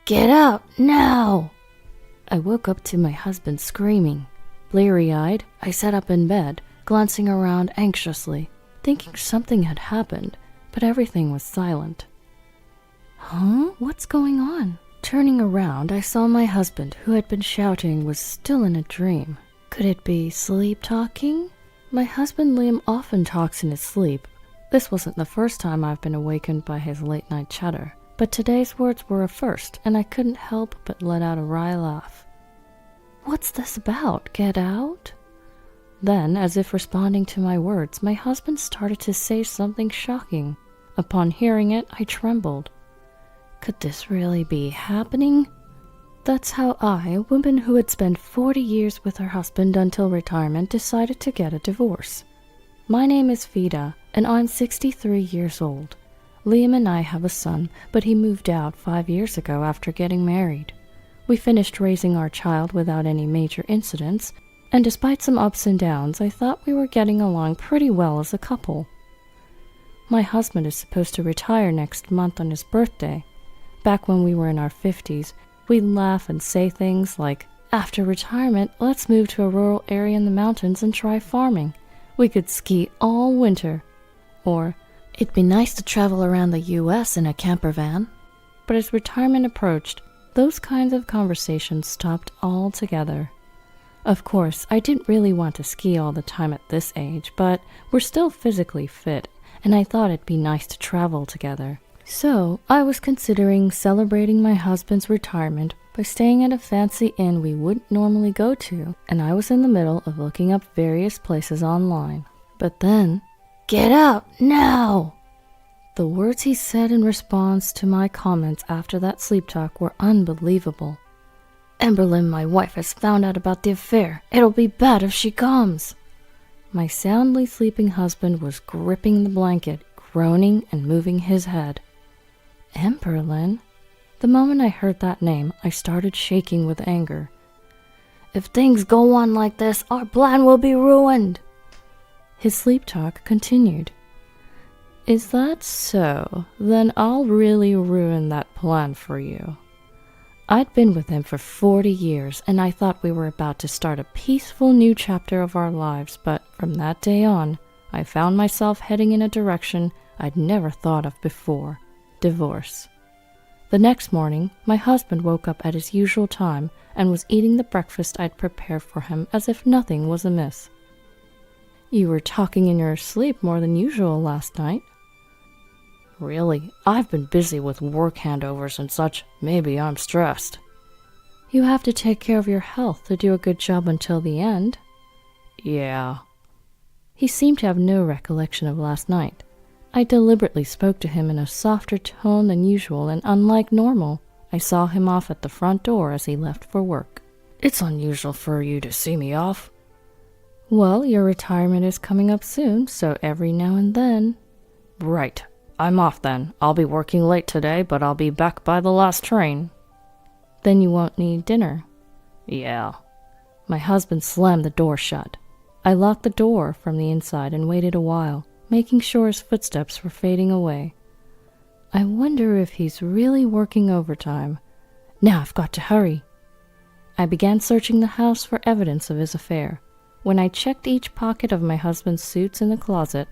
Get out, now! I woke up to my husband screaming. Bleary-eyed, I sat up in bed, glancing around anxiously, thinking something had happened, but everything was silent. Huh? What's going on? Turning around, I saw my husband, who had been shouting, was still in a dream. Could it be sleep-talking? My husband Liam often talks in his sleep. This wasn't the first time I've been awakened by his late-night chatter, but today's words were a first, and I couldn't help but let out a wry laugh. What's this about? Get out? Then, as if responding to my words, my husband started to say something shocking. Upon hearing it, I trembled. Could this really be happening? That's how I, a woman who had spent 40 years with her husband until retirement, decided to get a divorce. My name is Vida, and I'm 63 years old. Liam and I have a son, but he moved out 5 years ago after getting married. We finished raising our child without any major incidents, and despite some ups and downs, I thought we were getting along pretty well as a couple. My husband is supposed to retire next month on his birthday. Back when we were in our 50s, we'd laugh and say things like, after retirement, let's move to a rural area in the mountains and try farming. We could ski all winter. Or, it'd be nice to travel around the US in a camper van. But as retirement approached, those kinds of conversations stopped altogether. Of course, I didn't really want to ski all the time at this age, but we're still physically fit, and I thought it'd be nice to travel together. So, I was considering celebrating my husband's retirement by staying at a fancy inn we wouldn't normally go to, and I was in the middle of looking up various places online. But then, get out, now! The words he said in response to my comments after that sleep talk were unbelievable. Emberlyn, my wife, has found out about the affair. It'll be bad if she comes. My soundly sleeping husband was gripping the blanket, groaning and moving his head. Emberlyn? The moment I heard that name, I started shaking with anger. If things go on like this, our plan will be ruined. His sleep talk continued. Is that so? Then I'll really ruin that plan for you. I'd been with him for 40 years, and I thought we were about to start a peaceful new chapter of our lives, but from that day on, I found myself heading in a direction I'd never thought of before: divorce. The next morning, my husband woke up at his usual time and was eating the breakfast I'd prepared for him as if nothing was amiss. You were talking in your sleep more than usual last night. Really, I've been busy with work handovers and such. Maybe I'm stressed. You have to take care of your health to do a good job until the end. Yeah. He seemed to have no recollection of last night. I deliberately spoke to him in a softer tone than usual, and unlike normal, I saw him off at the front door as he left for work. It's unusual for you to see me off. Well, your retirement is coming up soon, so every now and then. Right. I'm off then. I'll be working late today, but I'll be back by the last train. Then you won't need dinner. Yeah. My husband slammed the door shut. I locked the door from the inside and waited a while, making sure his footsteps were fading away. I wonder if he's really working overtime. Now I've got to hurry. I began searching the house for evidence of his affair. When I checked each pocket of my husband's suits in the closet,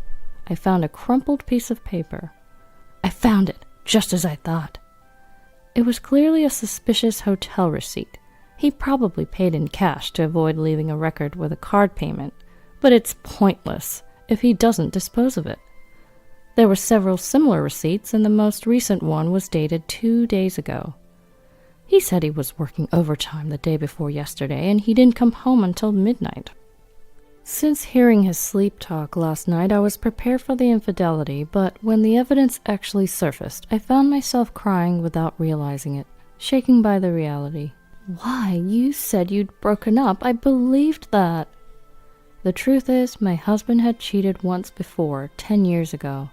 I found a crumpled piece of paper. I found it, just as I thought. It was clearly a suspicious hotel receipt. He probably paid in cash to avoid leaving a record with a card payment, but it's pointless if he doesn't dispose of it. There were several similar receipts, and the most recent one was dated 2 days ago. He said he was working overtime the day before yesterday, and he didn't come home until midnight. Since hearing his sleep talk last night, I was prepared for the infidelity, but when the evidence actually surfaced, I found myself crying without realizing it, shaken by the reality. Why, you said you'd broken up. I believed that. The truth is, my husband had cheated once before, 10 years ago.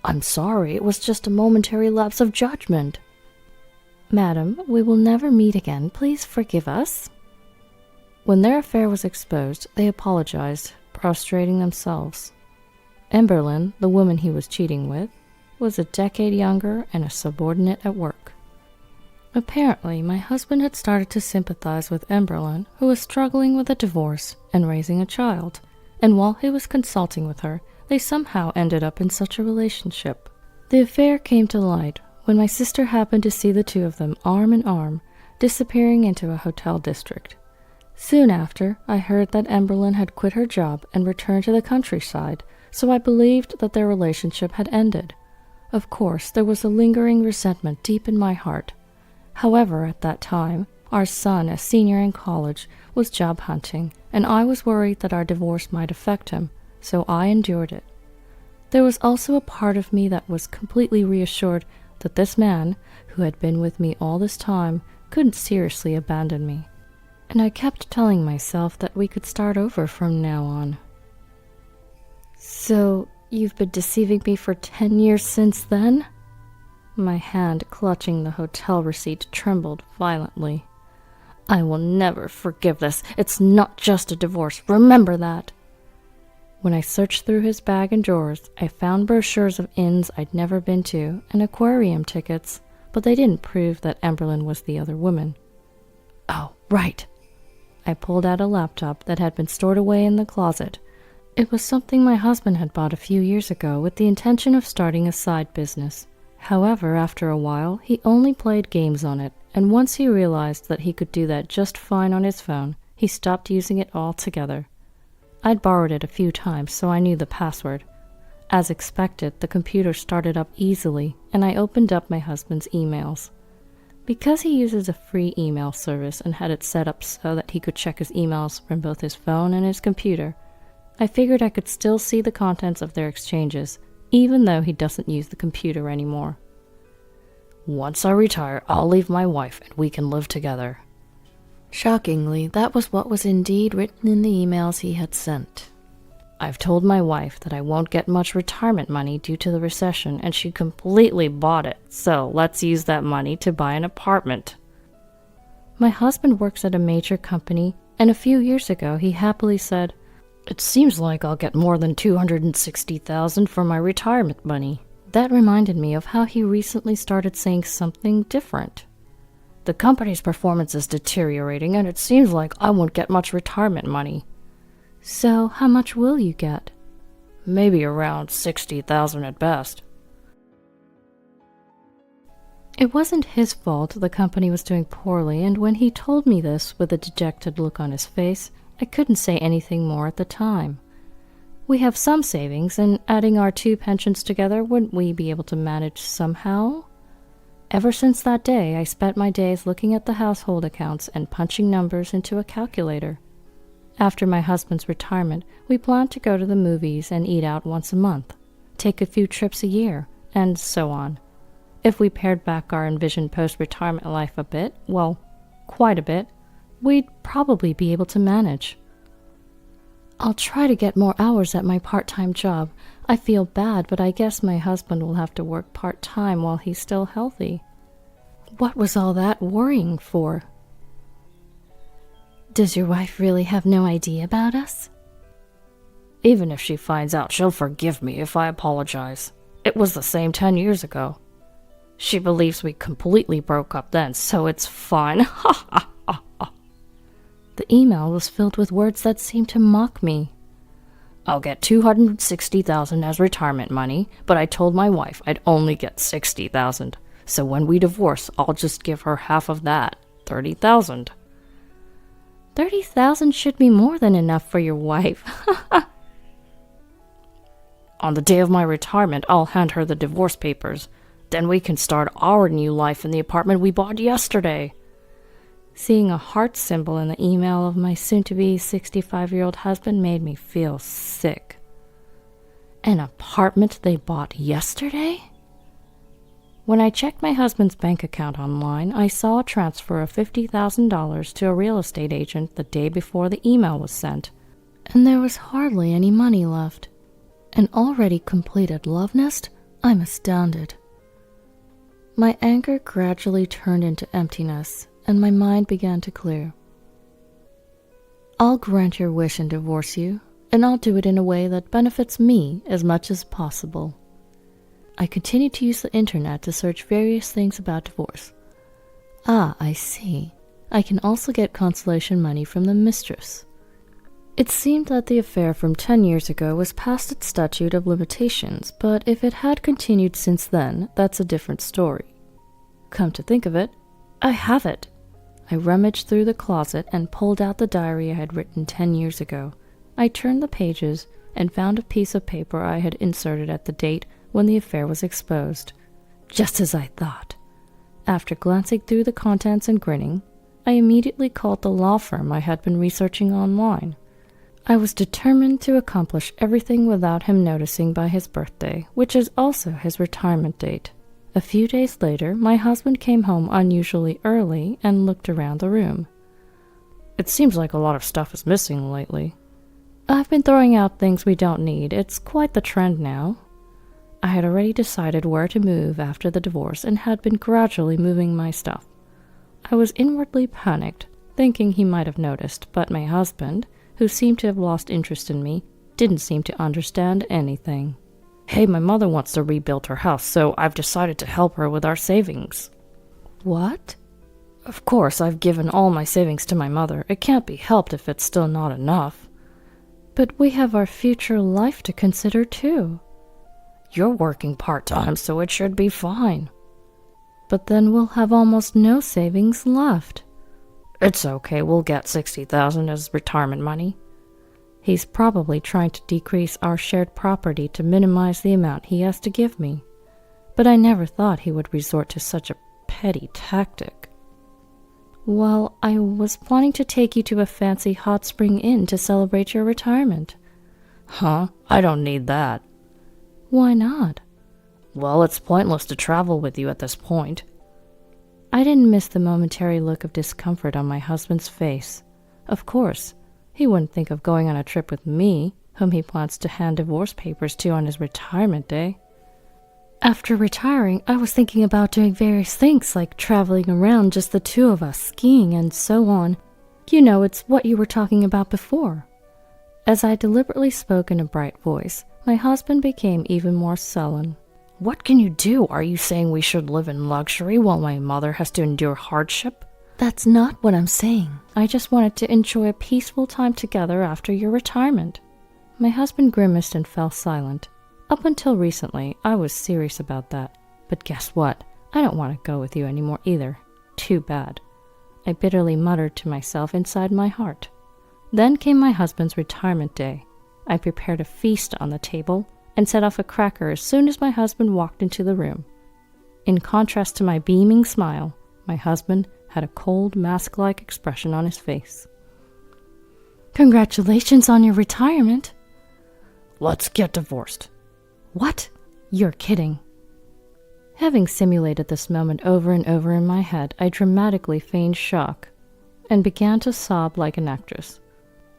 I'm sorry, it was just a momentary lapse of judgment. Madam, we will never meet again. Please forgive us. When their affair was exposed, they apologized, prostrating themselves. Emberlyn, the woman he was cheating with, was a decade younger and a subordinate at work. Apparently, my husband had started to sympathize with Emberlyn, who was struggling with a divorce and raising a child, and while he was consulting with her, they somehow ended up in such a relationship. The affair came to light when my sister happened to see the two of them arm in arm, disappearing into a hotel district. Soon after, I heard that Emberlyn had quit her job and returned to the countryside, so I believed that their relationship had ended. Of course, there was a lingering resentment deep in my heart. However, at that time, our son, a senior in college, was job hunting, and I was worried that our divorce might affect him, so I endured it. There was also a part of me that was completely reassured that this man, who had been with me all this time, couldn't seriously abandon me. And I kept telling myself that we could start over from now on. So, you've been deceiving me for 10 years since then? My hand clutching the hotel receipt trembled violently. I will never forgive this. It's not just a divorce. Remember that. When I searched through his bag and drawers, I found brochures of inns I'd never been to and aquarium tickets, but they didn't prove that Emberlyn was the other woman. Oh, right. I pulled out a laptop that had been stored away in the closet. It was something my husband had bought a few years ago with the intention of starting a side business. However, after a while, he only played games on it, and once he realized that he could do that just fine on his phone, he stopped using it altogether. I'd borrowed it a few times, so I knew the password. As expected, the computer started up easily, and I opened up my husband's emails. Because he uses a free email service and had it set up so that he could check his emails from both his phone and his computer, I figured I could still see the contents of their exchanges, even though he doesn't use the computer anymore. Once I retire, I'll leave my wife and we can live together. Shockingly, that was what was indeed written in the emails he had sent. I've told my wife that I won't get much retirement money due to the recession, and she completely bought it, so let's use that money to buy an apartment. My husband works at a major company, and a few years ago he happily said, "It seems like I'll get more than $260,000 for my retirement money." That reminded me of how he recently started saying something different. "The company's performance is deteriorating, and it seems like I won't get much retirement money." So, how much will you get? Maybe around $60,000 at best. It wasn't his fault the company was doing poorly, and when he told me this with a dejected look on his face, I couldn't say anything more at the time. We have some savings, and adding our 2 pensions together, wouldn't we be able to manage somehow? Ever since that day, I spent my days looking at the household accounts and punching numbers into a calculator. After my husband's retirement, we planned to go to the movies and eat out once a month, take a few trips a year, and so on. If we pared back our envisioned post-retirement life a bit, well, quite a bit, we'd probably be able to manage. I'll try to get more hours at my part-time job. I feel bad, but I guess my husband will have to work part-time while he's still healthy. What was all that worrying for? Does your wife really have no idea about us? Even if she finds out, she'll forgive me if I apologize. It was the same 10 years ago. She believes we completely broke up then, so it's fine. Ha ha ha ha. The email was filled with words that seemed to mock me. I'll get $260,000 as retirement money, but I told my wife I'd only get $60,000. So when we divorce, I'll just give her half of that, $30,000. $30,000 should be more than enough for your wife. On the day of my retirement, I'll hand her the divorce papers. Then we can start our new life in the apartment we bought yesterday. Seeing a heart symbol in the email of my soon-to-be 65-year-old husband made me feel sick. An apartment they bought yesterday? When I checked my husband's bank account online, I saw a transfer of $50,000 to a real estate agent the day before the email was sent, and there was hardly any money left. An already completed love nest? I'm astounded. My anger gradually turned into emptiness, and my mind began to clear. I'll grant your wish and divorce you, and I'll do it in a way that benefits me as much as possible. I continued to use the internet to search various things about divorce. Ah, I see. I can also get consolation money from the mistress. It seemed that the affair from 10 years ago was past its statute of limitations, but if it had continued since then, that's a different story. Come to think of it, I have it. I rummaged through the closet and pulled out the diary I had written 10 years ago. I turned the pages and found a piece of paper I had inserted at the date when the affair was exposed. Just as I thought. After glancing through the contents and grinning, I immediately called the law firm I had been researching online. I was determined to accomplish everything without him noticing by his birthday, which is also his retirement date. A few days later, my husband came home unusually early and looked around the room. It seems like a lot of stuff is missing lately. I've been throwing out things we don't need. It's quite the trend now. I had already decided where to move after the divorce and had been gradually moving my stuff. I was inwardly panicked, thinking he might have noticed, but my husband, who seemed to have lost interest in me, didn't seem to understand anything. Hey, my mother wants to rebuild her house, so I've decided to help her with our savings. What? Of course, I've given all my savings to my mother. It can't be helped if it's still not enough. But we have our future life to consider too. You're working part-time, so it should be fine. But then we'll have almost no savings left. It's okay, we'll get $60,000 as retirement money. He's probably trying to decrease our shared property to minimize the amount he has to give me. But I never thought he would resort to such a petty tactic. Well, I was planning to take you to a fancy hot spring inn to celebrate your retirement. Huh? I don't need that. Why not? Well, it's pointless to travel with you at this point. I didn't miss the momentary look of discomfort on my husband's face. Of course, he wouldn't think of going on a trip with me, whom he plans to hand divorce papers to on his retirement day. After retiring, I was thinking about doing various things like traveling around just the two of us, skiing and so on. You know, it's what you were talking about before. As I deliberately spoke in a bright voice, my husband became even more sullen. What can you do? Are you saying we should live in luxury while my mother has to endure hardship? That's not what I'm saying. I just wanted to enjoy a peaceful time together after your retirement. My husband grimaced and fell silent. Up until recently, I was serious about that. But guess what? I don't want to go with you anymore either. Too bad. I bitterly muttered to myself inside my heart. Then came my husband's retirement day. I prepared a feast on the table and set off a cracker as soon as my husband walked into the room. In contrast to my beaming smile, my husband had a cold, mask-like expression on his face. Congratulations on your retirement. Let's get divorced. What? You're kidding. Having simulated this moment over and over in my head, I dramatically feigned shock and began to sob like an actress.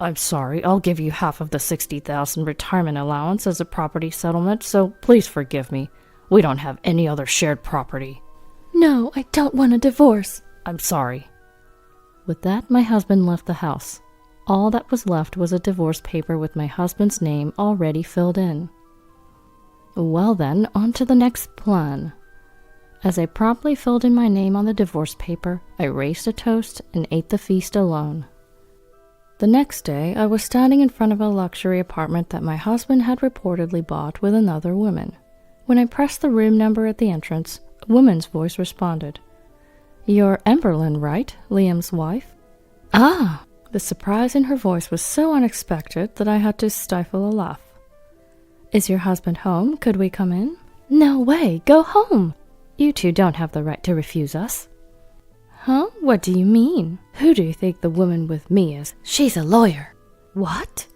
I'm sorry, I'll give you half of the $60,000 retirement allowance as a property settlement, so please forgive me. We don't have any other shared property. No, I don't want a divorce. I'm sorry. With that, my husband left the house. All that was left was a divorce paper with my husband's name already filled in. Well then, on to the next plan. As I promptly filled in my name on the divorce paper, I raised a toast and ate the feast alone. The next day, I was standing in front of a luxury apartment that my husband had reportedly bought with another woman. When I pressed the room number at the entrance, a woman's voice responded. You're Emberlyn, right? Liam's wife? Ah! The surprise in her voice was so unexpected that I had to stifle a laugh. Is your husband home? Could we come in? No way! Go home! You two don't have the right to refuse us. Huh? What do you mean? Who do you think the woman with me is? She's a lawyer. What?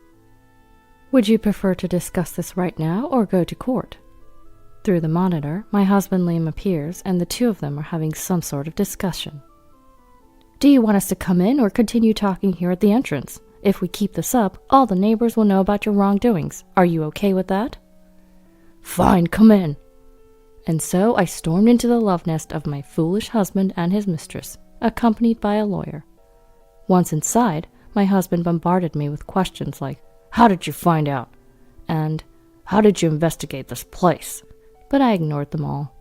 Would you prefer to discuss this right now or go to court? Through the monitor, my husband Liam appears, and the two of them are having some sort of discussion. Do you want us to come in or continue talking here at the entrance? If we keep this up, all the neighbors will know about your wrongdoings. Are you okay with that? Fine, come in. And so I stormed into the love nest of my foolish husband and his mistress, accompanied by a lawyer. Once inside, my husband bombarded me with questions like, how did you find out? And how did you investigate this place? But I ignored them all.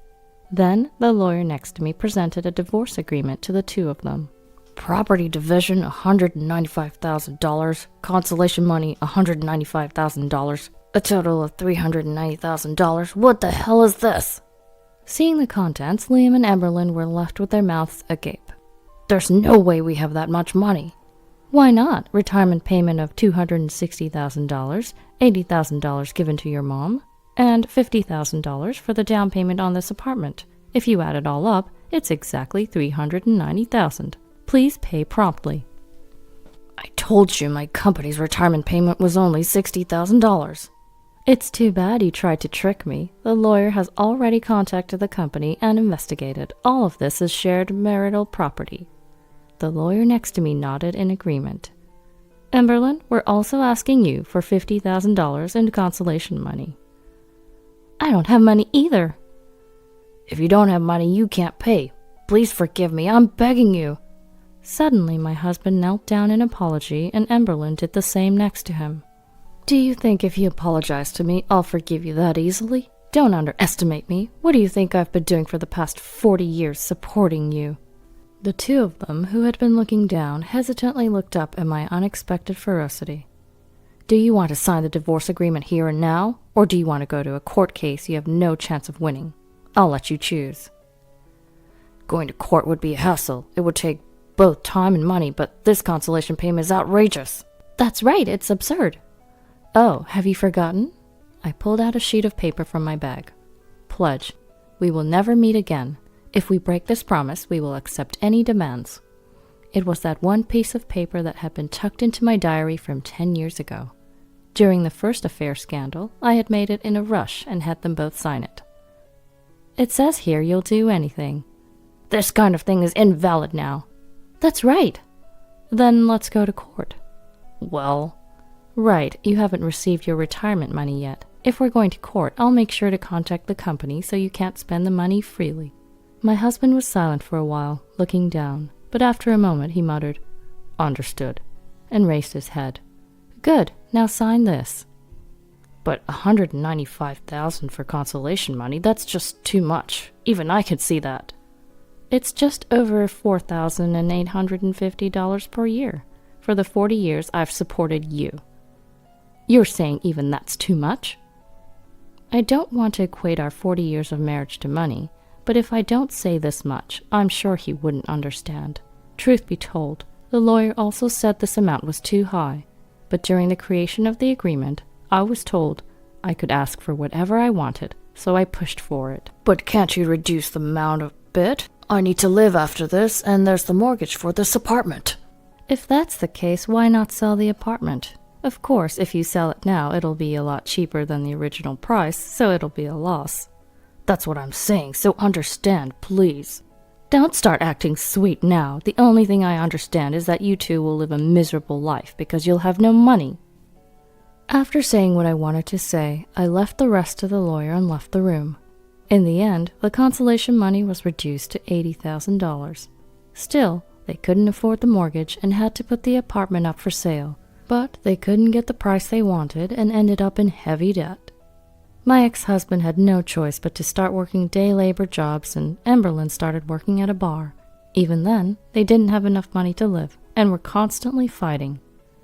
Then the lawyer next to me presented a divorce agreement to the two of them. Property division, $195,000. Consolation money, $195,000. A total of $390,000. What the hell is this? Seeing the contents, Liam and Emberlyn were left with their mouths agape. There's no way we have that much money. Why not? Retirement payment of $260,000, $80,000 given to your mom, and $50,000 for the down payment on this apartment. If you add it all up, it's exactly $390,000. Please pay promptly. I told you my company's retirement payment was only $60,000. It's too bad you tried to trick me. The lawyer has already contacted the company and investigated. All of this is shared marital property. The lawyer next to me nodded in agreement. Emberlyn, we're also asking you for $50,000 in consolation money. I don't have money either. If you don't have money, you can't pay. Please forgive me, I'm begging you. Suddenly, my husband knelt down in apology, and Emberlyn did the same next to him. Do you think if you apologize to me, I'll forgive you that easily? Don't underestimate me. What do you think I've been doing for the past 40 years supporting you? The two of them, who had been looking down, hesitantly looked up at my unexpected ferocity. Do you want to sign the divorce agreement here and now, or do you want to go to a court case you have no chance of winning? I'll let you choose. Going to court would be a hassle. It would take both time and money, but this consolation payment is outrageous. That's right, it's absurd. Oh, have you forgotten? I pulled out a sheet of paper from my bag. Pledge. We will never meet again. If we break this promise, we will accept any demands. It was that one piece of paper that had been tucked into my diary from 10 years ago. During the first affair scandal, I had made it in a rush and had them both sign it. It says here you'll do anything. This kind of thing is invalid now. That's right. Then let's go to court. Well, right, you haven't received your retirement money yet. If we're going to court, I'll make sure to contact the company so you can't spend the money freely. My husband was silent for a while, looking down, but after a moment he muttered, Understood, and raised his head. Good, now sign this. But $195,000 for consolation money, that's just too much. Even I could see that. It's just over $4,850 per year for the 40 years I've supported you. You're saying even that's too much? I don't want to equate our 40 years of marriage to money, but if I don't say this much, I'm sure he wouldn't understand. Truth be told, the lawyer also said this amount was too high, but during the creation of the agreement, I was told I could ask for whatever I wanted, so I pushed for it. But can't you reduce the amount a bit? I need to live after this, and there's the mortgage for this apartment. If that's the case, why not sell the apartment? Of course, if you sell it now, it'll be a lot cheaper than the original price, so it'll be a loss. That's what I'm saying, so understand, please. Don't start acting sweet now. The only thing I understand is that you two will live a miserable life because you'll have no money. After saying what I wanted to say, I left the rest to the lawyer and left the room. In the end, the consolation money was reduced to $80,000. Still, they couldn't afford the mortgage and had to put the apartment up for sale, but they couldn't get the price they wanted and ended up in heavy debt. My ex-husband had no choice but to start working day labor jobs, and Emberlyn started working at a bar. Even then, they didn't have enough money to live and were constantly fighting.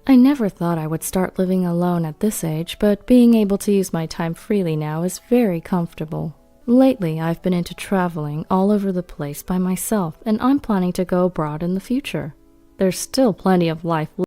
I never thought I would start living alone at this age, but being able to use my time freely now is very comfortable. Lately, I've been into traveling all over the place by myself, and I'm planning to go abroad in the future. There's still plenty of life